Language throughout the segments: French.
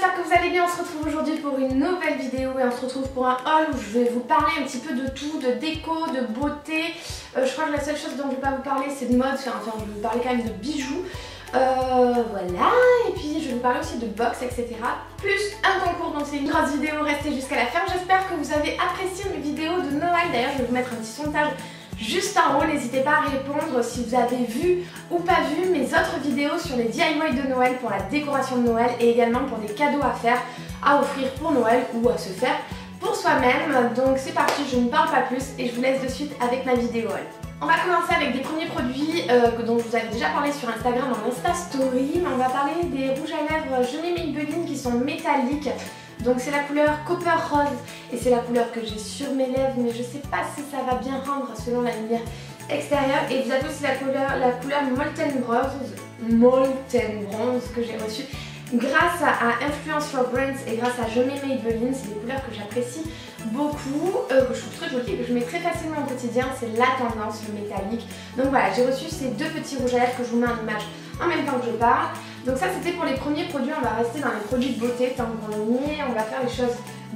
j'espère que vous allez bien. On se retrouve aujourd'hui pour une nouvelle vidéo et on se retrouve pour un haul où je vais vous parler un petit peu de tout, de déco, de beauté. Je crois que la seule chose dont je ne vais pas vous parler c'est de mode, enfin je vais vous parler quand même de bijoux. Voilà, et puis je vais vous parler aussi de box, etc. Plus un concours, donc c'est une grosse vidéo, restez jusqu'à la fin. J'espère que vous avez apprécié mes vidéos de Noël. D'ailleurs je vais vous mettre un petit sondage juste en haut, n'hésitez pas à répondre si vous avez vu ou pas vu mes autres vidéos sur les DIY de Noël pour la décoration de Noël et également pour des cadeaux à faire, à offrir pour Noël ou à se faire pour soi-même. Donc c'est parti, je ne parle pas plus et je vous laisse de suite avec ma vidéo. On va commencer avec des premiers produits dont je vous avais déjà parlé sur Instagram dans Insta Story. On va parler des rouges à lèvres Johnny Maybelline qui sont métalliques. Donc c'est la couleur Copper Rose et c'est la couleur que j'ai sur mes lèvres, mais je sais pas si ça va bien rendre selon la lumière extérieure. Et vous avez aussi la couleur Molten Bronze que j'ai reçue grâce à Influence for Brands et grâce à Johnny Maybelline. C'est des couleurs que j'apprécie beaucoup, que je trouve très jolies et que je mets très facilement au quotidien. C'est la tendance, le métallique. Donc voilà, j'ai reçu ces deux petits rouges à lèvres que je vous mets en image en même temps que je parle. Donc ça c'était pour les premiers produits, on va rester dans les produits de beauté tant qu'on y est, on va faire les choses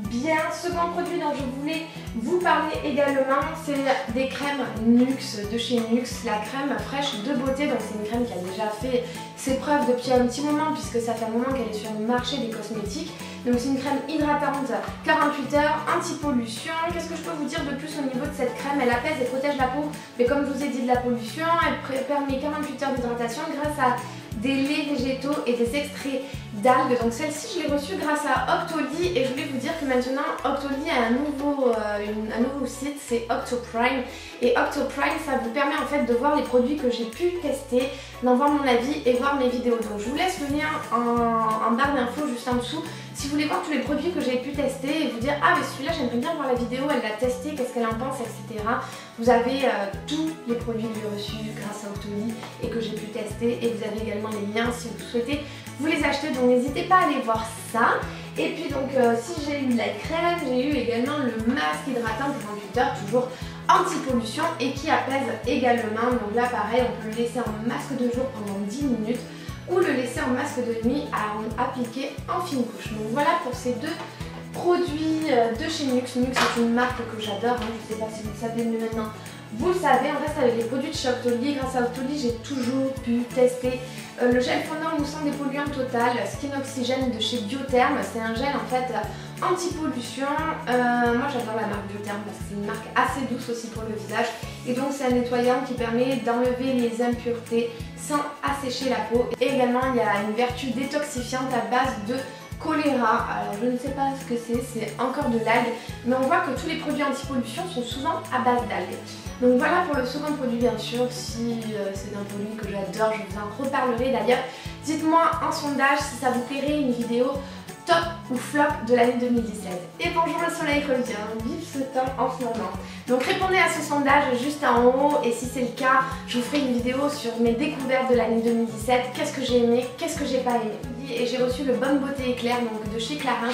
bien. Second produit dont je voulais vous parler également, c'est des crèmes Nuxe de chez Nuxe, la crème fraîche de beauté. Donc c'est une crème qui a déjà fait ses preuves depuis un petit moment puisque ça fait un moment qu'elle est sur le marché des cosmétiques. Donc c'est une crème hydratante 48 heures, anti-pollution. Qu'est-ce que je peux vous dire de plus au niveau de cette crème? Elle apaise et protège la peau, mais comme je vous ai dit, de la pollution. Elle permet 48 heures d'hydratation grâce à des laits végétaux et des extraits d'algues. Donc celle-ci je l'ai reçue grâce à Octoly et je voulais vous dire que maintenant Octoly a un nouveau site, c'est Octoprime. Et Octoprime ça vous permet en fait de voir les produits que j'ai pu tester, d'en voir mon avis et voir mes vidéos. Donc je vous laisse le lien en barre d'infos juste en dessous si vous voulez voir tous les produits que j'ai pu tester et vous dire ah mais celui-là j'aimerais bien voir la vidéo, elle l'a testé, qu'est-ce qu'elle en pense, etc. Vous avez tous les produits que j'ai reçus grâce à Octoly et que j'ai pu tester et vous avez également les liens si vous souhaitez vous les acheter, donc n'hésitez pas à aller voir ça. Et puis donc si j'ai eu la crème, j'ai eu également le masque hydratant pour 48 heures, toujours anti-pollution et qui apaise également. Donc là pareil, on peut le laisser en masque de jour pendant 10 minutes ou le laisser en masque de nuit à appliquer en fine couche. Donc voilà pour ces deux produits de chez Nuxe. Nuxe c'est une marque que j'adore, hein. Je ne sais pas si vous le savez mais maintenant vous le savez. On reste avec les produits de chez Octoly. Grâce à Octoly j'ai toujours pu tester le gel fondant moussant dépolluant total Skin Oxygène de chez Biotherm. C'est un gel en fait anti-pollution. Moi j'adore la marque Biotherm parce que c'est une marque assez douce aussi pour le visage. Et donc c'est un nettoyant qui permet d'enlever les impuretés sans assécher la peau. Et également il y a une vertu détoxifiante à base de choléra. Alors je ne sais pas ce que c'est encore de l'algue, mais on voit que tous les produits anti-pollution sont souvent à base d'algues. Donc voilà pour le second produit, bien sûr, si c'est un produit que j'adore, je vous en reparlerai d'ailleurs. Dites-moi en sondage si ça vous plairait une vidéo top ou flop de l'année 2017. Et bonjour, le soleil revient, vive ce temps en ce moment. Donc répondez à ce sondage juste en haut et si c'est le cas, je vous ferai une vidéo sur mes découvertes de l'année 2017. Qu'est-ce que j'ai aimé, qu'est-ce que j'ai pas aimé. Et j'ai reçu le Bonne Beauté Éclair donc de chez Clarins.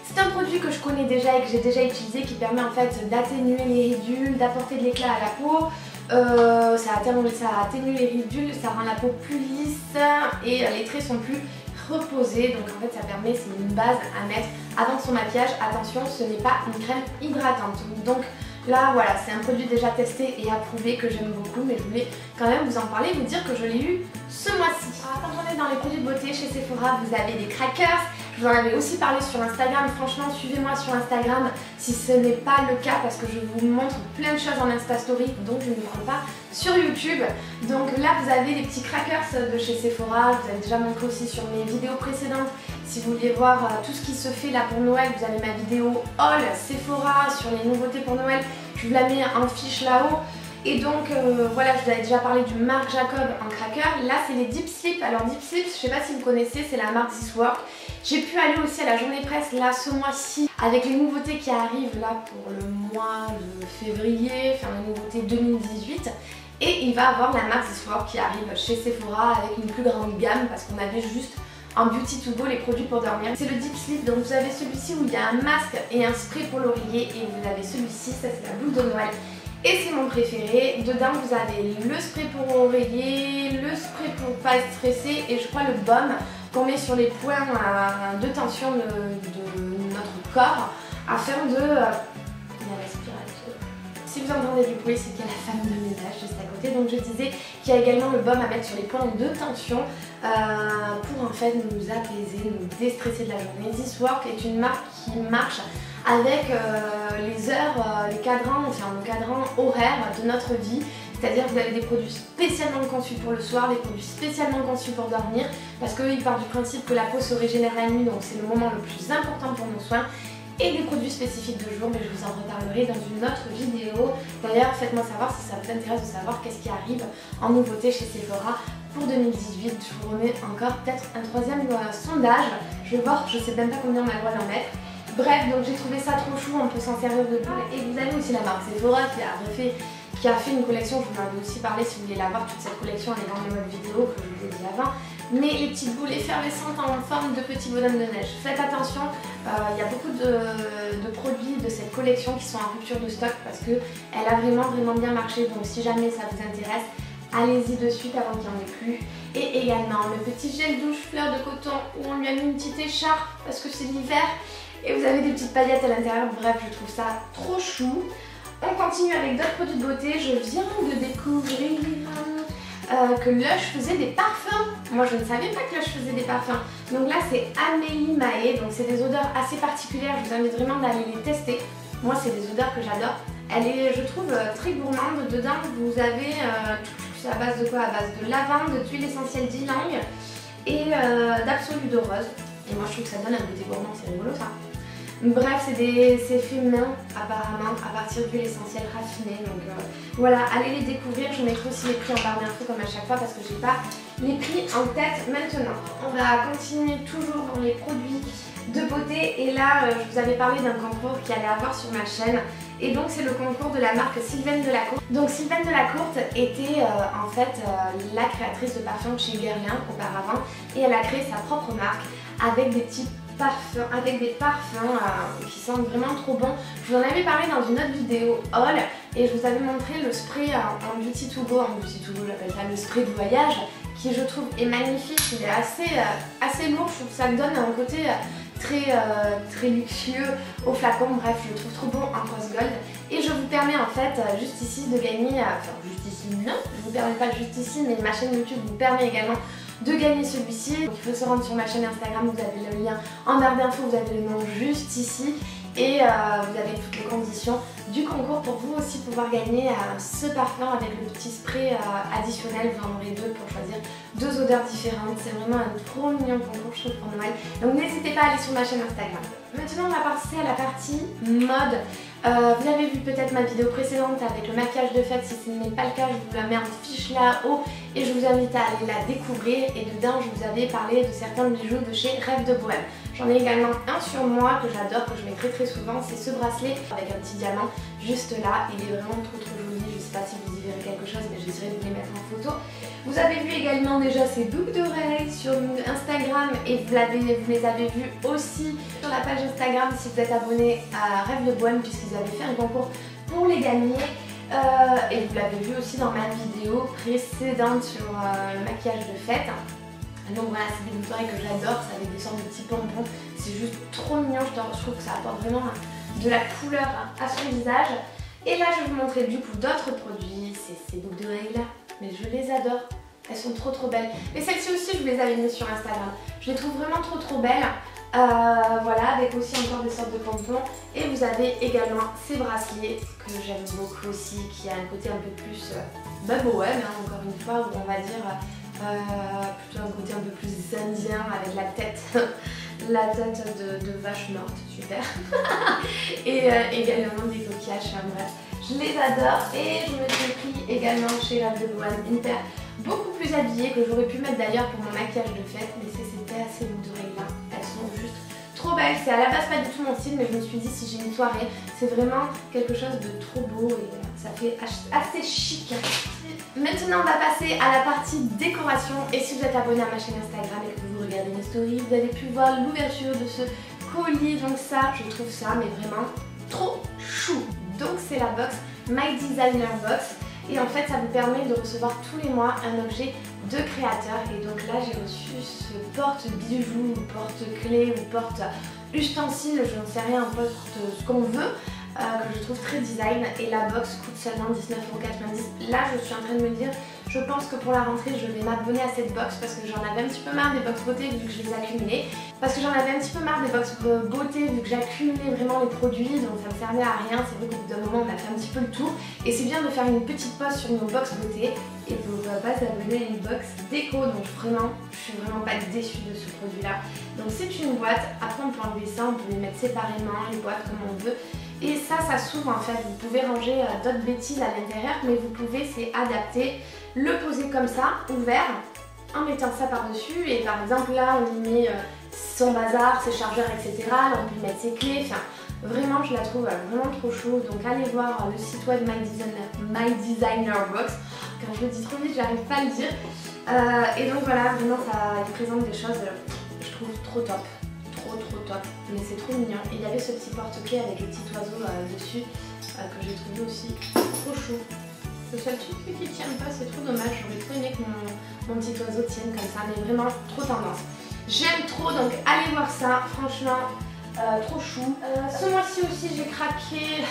C'est un produit que je connais déjà et que j'ai déjà utilisé qui permet en fait d'atténuer les ridules, d'apporter de l'éclat à la peau. Ça atténue les ridules, ça rend la peau plus lisse et les traits sont plus reposés. Donc en fait ça permet, c'est une base à mettre avant son maquillage. Attention, ce n'est pas une crème hydratante. Donc là voilà, c'est un produit déjà testé et approuvé que j'aime beaucoup, mais je voulais quand même vous en parler, vous dire que je l'ai eu ce mois-ci. Quand on est dans les produits de beauté chez Sephora, vous avez des crackers. Je vous en avais aussi parlé sur Instagram. Franchement, suivez-moi sur Instagram si ce n'est pas le cas parce que je vous montre plein de choses en Insta Story, donc je ne prends pas sur YouTube. Donc là, vous avez les petits crackers de chez Sephora. Je vous avais déjà montré aussi sur mes vidéos précédentes. Si vous voulez voir tout ce qui se fait là pour Noël, vous avez ma vidéo haul Sephora sur les nouveautés pour Noël. Je vous la mets en fiche là-haut. Et donc voilà, je vous avais déjà parlé du Marc Jacob en cracker. Là c'est les Deep Slip. Alors Deep Slip, je sais pas si vous connaissez, c'est la marque This Work. J'ai pu aller aussi à la journée presse là ce mois-ci avec les nouveautés qui arrivent là pour le mois de février, enfin les nouveautés 2018. Et il va avoir la marque This Work qui arrive chez Sephora avec une plus grande gamme parce qu'on avait juste en beauty to go les produits pour dormir. C'est le Deep Sleep, donc vous avez celui-ci où il y a un masque et un spray pour l'oreiller et vous avez celui-ci, ça c'est la boule de Noël. Et c'est mon préféré. Dedans vous avez le spray pour oreiller, le spray pour pas stresser et je crois le baume qu'on met sur les points de tension de notre corps afin de... il y a l'aspirateur. Si vous entendez du bruit, c'est qu'il y a la femme de ménage juste à côté. Donc je disais qu'il y a également le baume à mettre sur les points de tension pour en fait nous apaiser, nous déstresser de la journée. This Work est une marque qui marche avec les heures, les cadrans, enfin le cadran horaire de notre vie. C'est-à-dire que vous avez des produits spécialement conçus pour le soir, des produits spécialement conçus pour dormir, parce qu'ils partent du principe que la peau se régénère la nuit, donc c'est le moment le plus important pour nos soins, et des produits spécifiques de jour, mais je vous en reparlerai dans une autre vidéo. D'ailleurs, faites-moi savoir si ça vous intéresse de savoir qu'est-ce qui arrive en nouveauté chez Sephora pour 2018. Je vous remets encore peut-être un troisième sondage. Je vais voir, je sais même pas combien on a le droit d'en mettre. Bref, donc j'ai trouvé ça trop chou, on peut s'en servir de boule. Et vous avez aussi la marque Sephora qui a fait une collection, je vous en avais aussi parlé si vous voulez la voir, toute cette collection elle est dans les modes vidéo que je vous ai dit avant. Mais les petites boules effervescentes en forme de petits bonhommes de neige. Faites attention, il y a beaucoup de produits de cette collection qui sont en rupture de stock parce qu'elle a vraiment bien marché. Donc si jamais ça vous intéresse, allez-y de suite avant qu'il n'y en ait plus. Et également le petit gel douche fleur de coton où on lui a mis une petite écharpe parce que c'est l'hiver. Et vous avez des petites paillettes à l'intérieur, bref je trouve ça trop chou. On continue avec d'autres produits de beauté. Je viens de découvrir que Lush faisait des parfums. Moi je ne savais pas que Lush faisait des parfums. Donc là c'est Amélie Mae, donc c'est des odeurs assez particulières. Je vous invite vraiment d'aller les tester. Moi c'est des odeurs que j'adore. Elle est, je trouve, très gourmande. Dedans vous avez, c'est à base de quoi? À base de lavande, d'huile essentielle d'ylang et d'absolu de rose. Et moi je trouve que ça donne un goûter gourmand, c'est rigolo ça. Bref, c'est fait main apparemment à partir d'huile essentielle raffinée. Donc voilà, allez les découvrir. Je mettrai aussi les prix en barre d'infos comme à chaque fois parce que j'ai pas les prix en tête maintenant. On va continuer toujours dans les produits de beauté. Et là, je vous avais parlé d'un concours qui allait avoir sur ma chaîne. Et donc c'est le concours de la marque Sylvaine Delacourte. Donc Sylvaine Delacourte était en fait la créatrice de parfums chez Guerlain auparavant. Et elle a créé sa propre marque avec des petits parfums, qui sentent vraiment trop bon. Je vous en avais parlé dans une autre vidéo haul et je vous avais montré le spray en beauty to go, j'appelle ça le spray de voyage, qui je trouve est magnifique. Il est assez lourd, je trouve que ça me donne un côté très luxueux au flacon. Bref, je le trouve trop bon en rose gold et je vous permets en fait juste ici de gagner, enfin juste ici non, je vous permets pas juste ici, mais ma chaîne YouTube vous permet également de gagner celui-ci. Donc il faut se rendre sur ma chaîne Instagram, vous avez le lien en barre d'infos, vous avez le nom juste ici et vous avez toutes les conditions du concours pour vous aussi pouvoir gagner ce parfum avec le petit spray additionnel. Vous en aurez deux pour choisir deux odeurs différentes. C'est vraiment un trop mignon concours, je trouve, pour Noël. Donc n'hésitez pas à aller sur ma chaîne Instagram. Maintenant on va passer à la partie mode. Vous avez vu peut-être ma vidéo précédente avec le maquillage de fête. Si ce n'est pas le cas, je vous la mets en fiche là-haut et je vous invite à aller la découvrir. Et dedans, je vous avais parlé de certains bijoux de chez Rêve de Bohème. J'en ai également un sur moi que j'adore, que je mets très souvent. C'est ce bracelet avec un petit diamant juste là. Il est vraiment trop joli. Je ne sais pas si vous y verrez quelque chose, mais j'essaierai de vous les mettre en photo. Vous avez vu également déjà ces boucles d'oreilles sur Instagram et vous les avez vues aussi sur la page Instagram si vous êtes abonné à Rêve de Bohème, puisqu'ils avaient fait un concours pour les gagner. Et vous l'avez vu aussi dans ma vidéo précédente sur le maquillage de fête. Donc voilà, c'est des boucles d'oreilles que j'adore, ça avec des sortes de petits pompons. C'est juste trop mignon, je trouve que ça apporte vraiment de la couleur à son visage. Et là, je vais vous montrer du coup d'autres produits. C'est ces boucles d'oreilles là, mais je les adore. Elles sont trop belles. Et celles-ci aussi, je vous les avais mises sur Instagram. Je les trouve vraiment trop belles. Voilà, avec aussi encore des sortes de pompons. Et vous avez également ces bracelets que j'aime beaucoup aussi, qui a un côté un peu plus bohème, hein, encore une fois, où on va dire plutôt un côté un peu plus indien avec la tête de vache morte, super. Et également des coquillages, enfin, bref. Je les adore et je me suis pris également chez Rêve de Bohème une paire beaucoup plus habillée que j'aurais pu mettre d'ailleurs pour mon maquillage de fête, mais c'est ces paires, ces boucles d'oreilles là, elles sont juste trop belles. C'est à la base pas du tout mon style, mais je me suis dit si j'ai une soirée, c'est vraiment quelque chose de trop beau et ça fait assez chic. Maintenant on va passer à la partie décoration et si vous êtes abonné à ma chaîne Instagram et que vous regardez mes stories, vous avez pu voir l'ouverture de ce colis, donc ça, je trouve ça mais vraiment trop chou. Donc c'est la box My Designer Box et en fait ça vous permet de recevoir tous les mois un objet de créateurs. Et donc là j'ai reçu ce porte-bijoux, ou porte-clés ou porte-ustensile, je n'en sais rien, porte ce qu'on veut, que je trouve très design, et la box coûte seulement 19,90 €. Là je suis en train de me dire, je pense que pour la rentrée je vais m'abonner à cette box parce que j'en avais un petit peu marre des box beauté vu que je les accumulais, parce que j'en avais un petit peu marre des box beauté vu que j'accumulais vraiment les produits, donc ça me servait à rien. C'est vrai qu'au bout d'un moment on a fait un petit peu le tour et c'est bien de faire une petite pause sur nos box beauté et pourquoi pas s'abonner à une box déco. Donc vraiment, je suis vraiment pas déçue de ce produit là. Donc c'est une boîte, après on peut enlever ça, on peut les mettre séparément, les boîtes comme on veut. Et ça s'ouvre en fait, vous pouvez ranger d'autres bêtises à l'intérieur, mais vous pouvez, c'est adapté, le poser comme ça, ouvert, en mettant ça par-dessus. Et par exemple là, on y met son bazar, ses chargeurs, etc. Là, on peut y mettre ses clés, enfin vraiment je la trouve vraiment trop chaude. Donc allez voir le site web My Designer Box. Quand je le dis trop vite, j'arrive pas à le dire. Et donc voilà, vraiment ça il présente des choses, je trouve trop top. Trop top, mais c'est trop mignon. Et il y avait ce petit porte-clés avec le petit oiseau dessus que j'ai trouvé aussi trop chou. Le seul truc qui tient pas, c'est trop dommage. J'aurais trop aimé que mon petit oiseau tienne comme ça, mais vraiment trop tendance. J'aime trop, donc allez voir ça, franchement trop chou. Ce mois-ci aussi j'ai craqué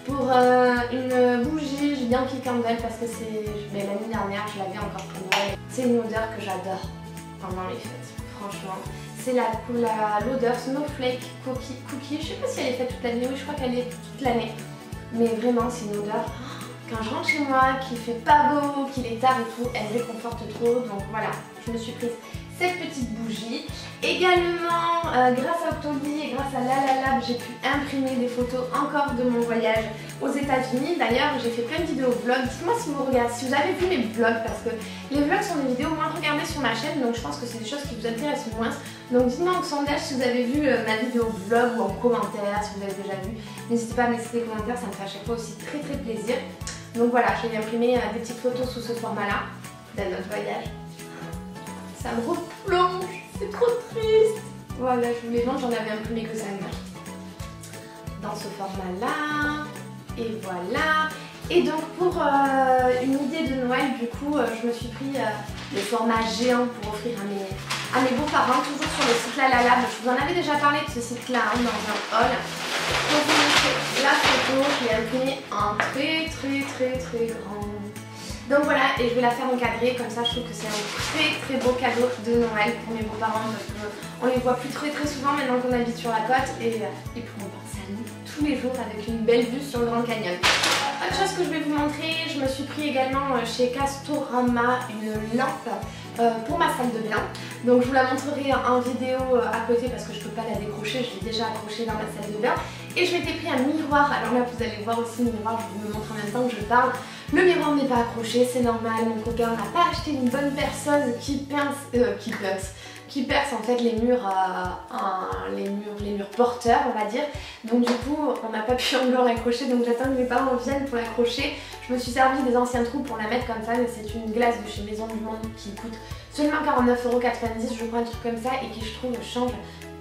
pour une bougie Yankee Candle parce que c'est l'année dernière je l'avais encore pour Noël. C'est une odeur que j'adore pendant les fêtes, franchement. C'est l'odeur Snowflake Cookie. Je sais pas si elle est faite toute l'année, oui je crois qu'elle est toute l'année. Mais vraiment c'est une odeur, quand je rentre chez moi, qu'il fait pas beau, qu'il est tard et tout, elle réconforte trop. Donc voilà, je me suis prise cette petite bougie. Également, grâce à Octoly et grâce à Lalalab, j'ai pu imprimer des photos encore de mon voyage aux États-Unis. D'ailleurs, j'ai fait plein de vidéos vlogs. Dites-moi si vous regardez, si vous avez vu mes vlogs, parce que les vlogs sont des vidéos moins regardées sur ma chaîne, donc je pense que c'est des choses qui vous intéressent moins. Donc dites-moi en sondage si vous avez vu ma vidéo vlog ou en commentaire si vous avez déjà vu. N'hésitez pas à me laisser des commentaires, ça me fait à chaque fois aussi très plaisir. Donc voilà, j'ai imprimé des petites photos sous ce format-là de notre voyage. Ça me replonge, c'est trop triste. Voilà, je vous les montre, j'en avais imprimé que 5 dans ce format-là. Et voilà. Et donc pour une idée de Noël, du coup, je me suis pris le format géant pour offrir à mes beaux-parents, toujours sur le site Lalalab. Je vous en avais déjà parlé de ce site-là dans un haul. Donc vous montrez la photo, je l'ai imprimée en très grand. Donc voilà, et je vais la faire encadrer, comme ça je trouve que c'est un très beau cadeau de Noël pour mes beaux-parents parce qu'on les voit plus très souvent maintenant qu'on habite sur la côte et ils pourront penser à nous tous les jours avec une belle vue sur le Grand Canyon. Autre chose que je vais vous montrer, je me suis pris également chez Castorama une lampe pour ma salle de bain. Donc je vous la montrerai en vidéo à côté parce que je peux pas la décrocher, je l'ai déjà accrochée dans ma salle de bain. Et je m'étais pris un miroir, alors là vous allez voir aussi le miroir, je vous le montre en même temps que je parle. Le miroir n'est pas accroché, c'est normal, mon copain n'a pas acheté une bonne perceuse qui perce en fait les murs porteurs, on va dire. Donc du coup on n'a pas pu encore l'accrocher, donc j'attends que mes parents viennent pour l'accrocher. Je me suis servi des anciens trous pour la mettre comme ça, mais c'est une glace de chez Maison du Monde qui coûte seulement 49,90 €, je crois, un truc comme ça, et qui je trouve change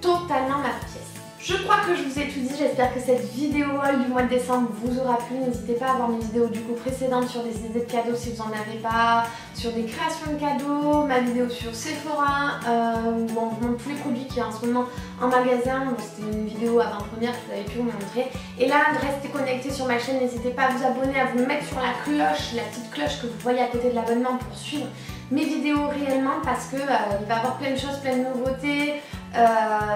totalement ma pièce. Je crois que je vous ai tout dit, j'espère que cette vidéo haul du mois de décembre vous aura plu. N'hésitez pas à voir mes vidéos du coup précédentes sur des idées de cadeaux si vous en avez pas, sur des créations de cadeaux, ma vidéo sur Sephora, où on vous montre tous les produits qu'il y a en ce moment en magasin. Bon, c'était une vidéo avant-première que vous avez pu vous montrer. Et là, restez connectés sur ma chaîne, n'hésitez pas à vous abonner, à vous mettre sur la cloche, la petite cloche que vous voyez à côté de l'abonnement pour suivre mes vidéos réellement parce que il va y avoir plein de choses, plein de nouveautés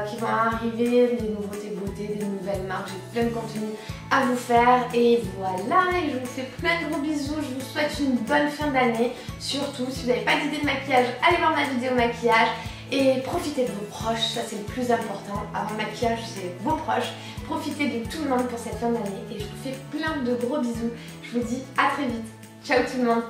qui vont arriver, des nouveautés beauté, des nouvelles marques, j'ai plein de contenu à vous faire et voilà, et je vous fais plein de gros bisous, je vous souhaite une bonne fin d'année. Surtout si vous n'avez pas d'idée de maquillage, allez voir ma vidéo maquillage et profitez de vos proches, ça c'est le plus important. Avant le maquillage, c'est vos proches. Profitez de tout le monde pour cette fin d'année et je vous fais plein de gros bisous. Je vous dis à très vite. Ciao tout le monde.